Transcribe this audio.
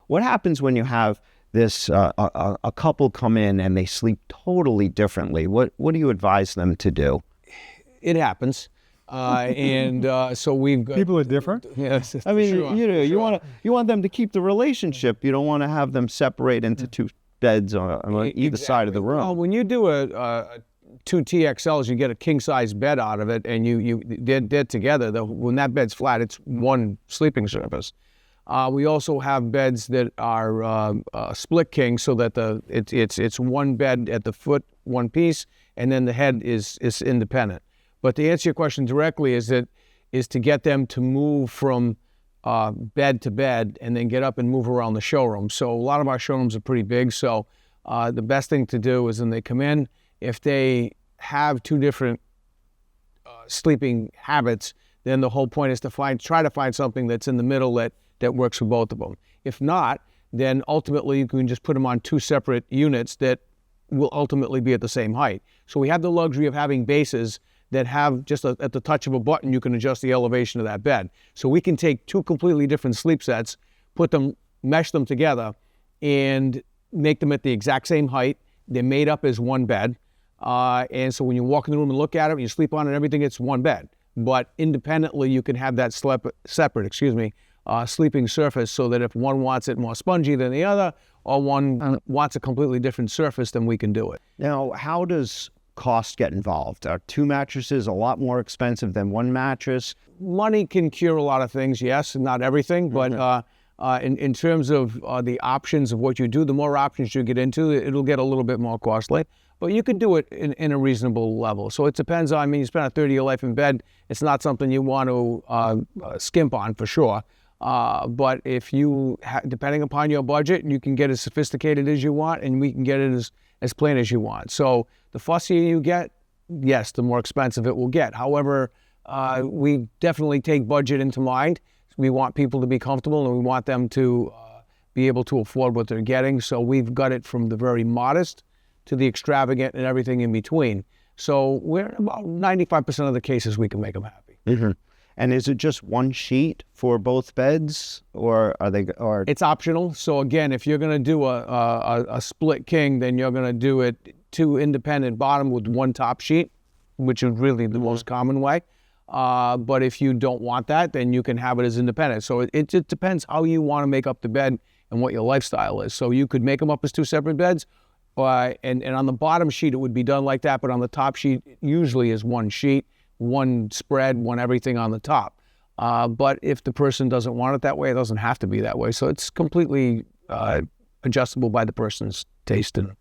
What happens when you have this a couple come in and they sleep totally differently? What do you advise them to do? It happens. So we've got People are different. Yes, I mean, sure, you want them to keep the relationship. You don't want to have them separate into two beds on either side of the room. Well, when you do a two TXLs, you get a king size bed out of it, and they're together. When that bed's flat, it's one sleeping surface. We also have beds that are split king, so that it's one bed at the foot, one piece, and then the head is independent. But to answer your question directly, is to get them to move from bed to bed and then get up and move around the showroom. So a lot of our showrooms are pretty big. So the best thing to do is when they come in, if they have two different sleeping habits, then the whole point is to try to find something that's in the middle that works for both of them. If not, then ultimately you can just put them on two separate units that will ultimately be at the same height. So we have the luxury of having bases that have just at the touch of a button, you can adjust the elevation of that bed. So we can take two completely different sleep sets, mesh them together, and make them at the exact same height. They're made up as one bed. And so when you walk in the room and look at it, you sleep on it, everything, it's one bed. But independently, you can have that separate sleeping surface, so that if one wants it more spongy than the other, or one wants a completely different surface, then we can do it. Now, how does cost get involved? Are two mattresses a lot more expensive than one mattress? Money can cure a lot of things, yes, and not everything, but in terms of the options of what you do, the more options you get into, it'll get a little bit more costly. But you can do it in a reasonable level. So it depends on, you spend a third of your life in bed, it's not something you want to skimp on for sure. But if depending upon your budget, you can get as sophisticated as you want, and we can get it as plain as you want. So the fussier you get, yes, the more expensive it will get. However, we definitely take budget into mind. We want people to be comfortable, and we want them to be able to afford what they're getting. So we've got it from the very modest to the extravagant and everything in between. So we're in about 95% of the cases we can make them happy. Mm-hmm. And is it just one sheet for both beds, or are they? Or it's optional. So again, if you're going to do a split king, then you're going to do it two independent bottom with one top sheet, which is really the most common way. But if you don't want that, then you can have it as independent. So it just depends how you want to make up the bed and what your lifestyle is. So you could make them up as two separate beds, and on the bottom sheet it would be done like that. But on the top sheet, usually is one sheet, one spread, one everything on the top. But if the person doesn't want it that way, it doesn't have to be that way. So it's completely adjustable by the person's taste and